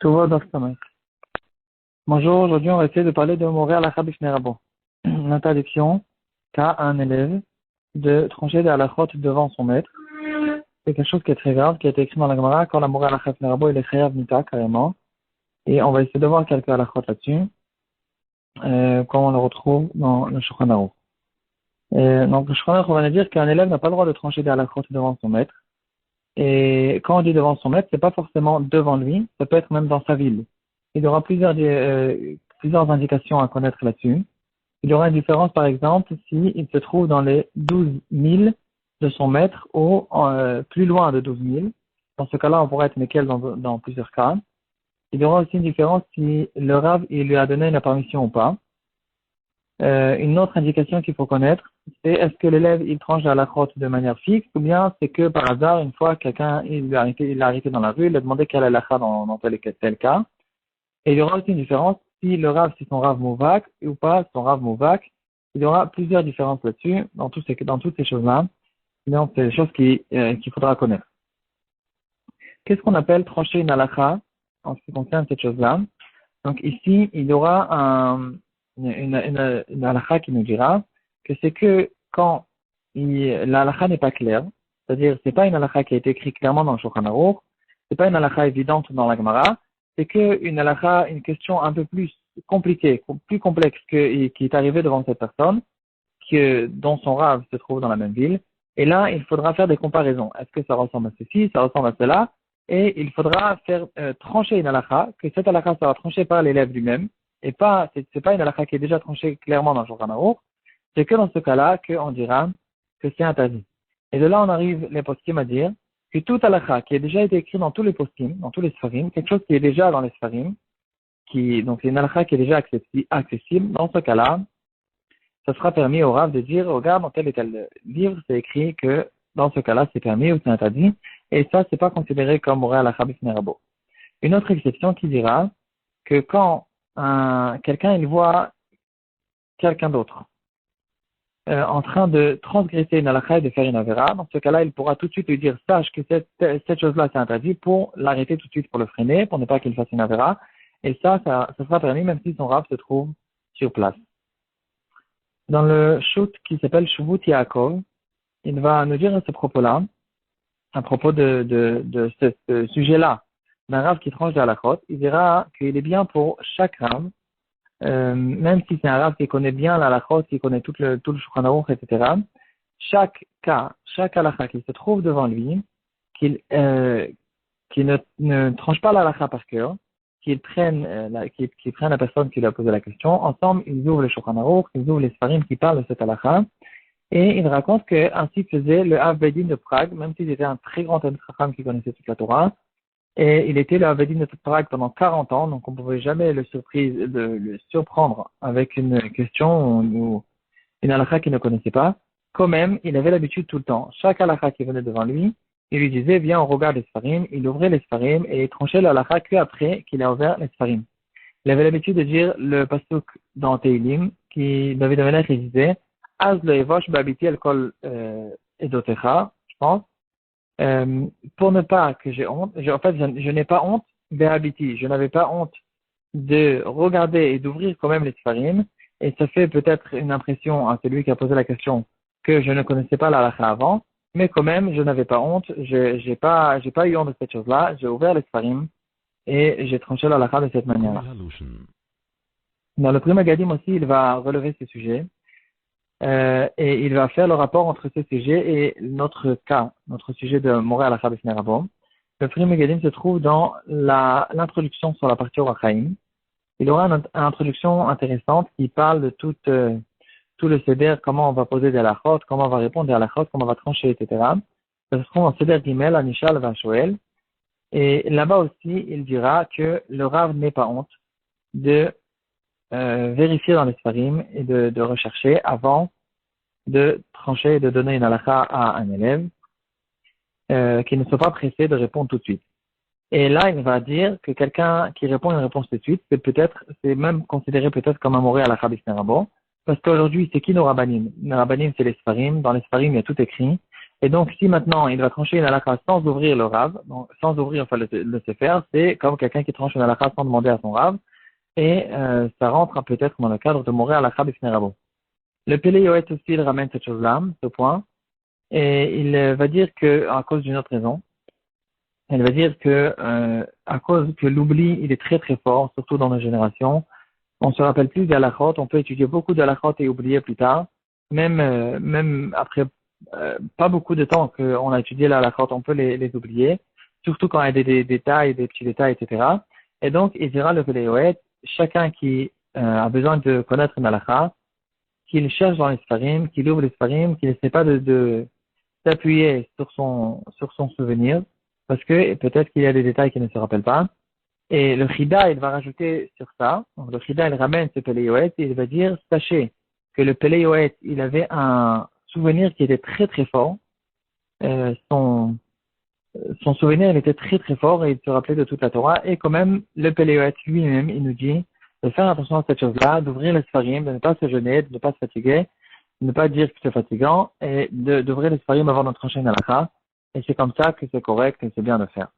Tout va dans ce domaine. Bonjour, aujourd'hui on va essayer de parler de Moré Halakha Bifnei Rabo. L'interdiction qu'a un élève de trancher des halakhot devant son maître. C'est quelque chose qui est très grave, qui a été écrit dans la Gemara, quand la Moré Halakha Bifnei Rabo il est chayav mita carrément. Et on va essayer de voir quelques halakhot là-dessus, comme on le retrouve dans le Shulchan Aruch. Donc le Shulchan Aruch va nous dire qu'un élève n'a pas le droit de trancher des halakhot devant son maître. Et quand on dit devant son maître, c'est pas forcément devant lui, ça peut être même dans sa ville. Il y aura plusieurs indications à connaître là-dessus. Il y aura une différence, par exemple, s'il se trouve dans les 12 000 de son maître ou plus loin de 12 000. Dans ce cas-là, on pourrait être Mekel dans plusieurs cas. Il y aura aussi une différence si le Rav il lui a donné la permission ou pas. Une autre indication qu'il faut connaître, c'est est-ce que l'élève il tranche la halakhot de manière fixe ou bien c'est que par hasard, une fois quelqu'un il l'a arrêté dans la rue, il a demandé quelle halakha dans tel cas. Et il y aura aussi une différence si le Rav c'est son Rav Mouvak ou pas son Rav Mouvak. Il y aura plusieurs différences là-dessus dans toutes ces choses-là. Donc c'est des choses qu'il faudra connaître. Qu'est-ce qu'on appelle trancher une halakha en ce qui concerne cette chose-là? Donc ici il y aura une halakha qui nous dira que c'est que quand la halakha n'est pas claire, c'est-à-dire c'est pas une halakha qui a été écrite clairement dans le Shulchan Aruch, c'est pas une halakha évidente dans la Gemara, c'est que une halakha, une question un peu plus compliquée, plus complexe qui est arrivée devant cette personne, dont son Rav se trouve dans la même ville, et là il faudra faire des comparaisons. Est-ce que ça ressemble à ceci, ça ressemble à cela, et il faudra faire trancher une halakha, que cette halakha sera tranchée par l'élève lui-même, et pas, c'est pas une halakha qui est déjà tranchée clairement dans le Shulchan Aruch, c'est que dans ce cas-là qu'on dira que c'est interdit. Et de là on arrive les poskim à dire que toute halakha qui a déjà été écrite dans tous les poskim, dans tous les sfarim, quelque chose qui est déjà dans les sfarim, donc c'est une halakha qui est déjà accessible, dans ce cas-là, ça sera permis au Rav de dire, regarde, dans tel et tel livre, c'est écrit que dans ce cas-là, c'est permis ou c'est interdit, et ça, c'est pas considéré comme Moré Halakha Bifnei Rabo. Une autre exception qui dira que quand quelqu'un il voit quelqu'un d'autre en train de transgresser une halakha et de faire une avera, dans ce cas-là, il pourra tout de suite lui dire, sache que cette chose-là, c'est interdit, pour l'arrêter tout de suite, pour le freiner, pour ne pas qu'il fasse une avera, et ça sera permis même si son Rav se trouve sur place. Dans le shoot qui s'appelle Shuvut Yaakov, il va nous dire à ce propos-là, à propos de ce sujet-là, d'un Rav qui tranche de halakhot, il dira qu'il est bien pour chaque Rav, même si c'est un Rav qui connaît bien la halakhot, qui connaît tout le Shulchan Aruch, etc., chaque halakha qui se trouve devant lui, qu'il ne tranche pas la halakha par cœur, qu'ils prennent la personne qui lui a posé la question, ensemble ils ouvrent le Shulchan Aruch, ils ouvrent les Sfarim qui parlent de cette halakha, et il raconte que ainsi faisait le Av Beis Din de Prague, même s'il était un très grand Talmid Chacham qui connaissait toute la Torah, et il était le Av Beis Din de Prague pendant 40 ans, donc on ne pouvait jamais le surprendre avec une question ou une halakha qu'il ne connaissait pas. Quand même, il avait l'habitude tout le temps. Chaque halakha qui venait devant lui, il lui disait, viens, on regarde les Sfarim. Il ouvrait les Sfarim et il tranchait la halakha qu'après qu'il a ouvert les Sfarim. Il avait l'habitude de dire le pasuk dans Teilim, qui David Amelech disait, Az lo evosh ba'abiti el kol edotecha, je pense, pour ne pas que j'ai honte, je n'ai pas honte, be'abiti, je n'avais pas honte de regarder et d'ouvrir quand même les Sfarim, et ça fait peut-être une impression à celui qui a posé la question que je ne connaissais pas la halakha avant, mais quand même, je n'avais pas honte, j'ai pas eu honte de cette chose-là, j'ai ouvert les Sfarim, et j'ai tranché la halakha de cette manière. Dans le Pri Megadim aussi, il va relever ce sujet, et il va faire le rapport entre ce sujet et notre sujet de Moré Halakha Bifnei Rabo. Le Pri Megadim se trouve dans l'introduction sur la partie Orachaim. Il aura une introduction intéressante qui parle de tout le seder, comment on va poser des halakhot, comment on va répondre des halakhot, comment on va trancher, etc. Ça se trouve en seder Gimel, Anishal, Vashoel. Et là-bas aussi, il dira que le Rav n'est pas honte de vérifier dans les Sfarim et de rechercher avant de trancher et de donner une halakha à un élève, qui ne soit pas pressé de répondre tout de suite. Et là, il va dire que quelqu'un qui répond une réponse tout de suite, c'est même considéré peut-être comme un Moré Halakha Bifnei Rabo, parce qu'aujourd'hui, c'est qui nos rabbanim? Nos rabbanim, c'est les Sfarim. Dans les Sfarim, il y a tout écrit. Et donc, si maintenant il va trancher une halakha sans ouvrir le Rav, donc, sans ouvrir enfin, le Sefer, c'est comme quelqu'un qui tranche une halakha sans demander à son Rav, et ça rentre peut-être dans le cadre de mourir halakha b'ifnei Rabo. Le Pélé Yoet aussi, il ramène cette chose-là, ce point, et il va dire que, à cause d'une autre raison, elle va dire que, à cause que l'oubli, il est très très fort, surtout dans nos générations, on se rappelle plus des halakhot, on peut étudier beaucoup de halakhot et oublier plus tard, même après pas beaucoup de temps qu'on a étudié la halakhot, on peut les oublier, surtout quand il y a des détails, des petits détails, etc. Et donc, il dira le Véléoët, chacun qui a besoin de connaître une halakha, qu'il cherche dans les Sfarim, qu'il ouvre les Sfarim, qu'il n'essaie pas de s'appuyer sur son souvenir, parce que peut-être qu'il y a des détails qu'il ne se rappelle pas. Et le Chida, il va rajouter sur ça. Donc, le Chida, il ramène ce Péléoët et il va dire, sachez que le Péléoët, il avait un souvenir qui était très très fort. Euh, son, son souvenir, il était très très fort et il se rappelait de toute la Torah. Et quand même, le Péléoët lui-même, il nous dit de faire attention à cette chose-là, d'ouvrir les Sfarim, de ne pas se gêner, de ne pas se fatiguer, de ne pas dire que c'est fatigant et d'ouvrir les Sfarim avant d'entrer en halakha. Et c'est comme ça que c'est correct et c'est bien de faire.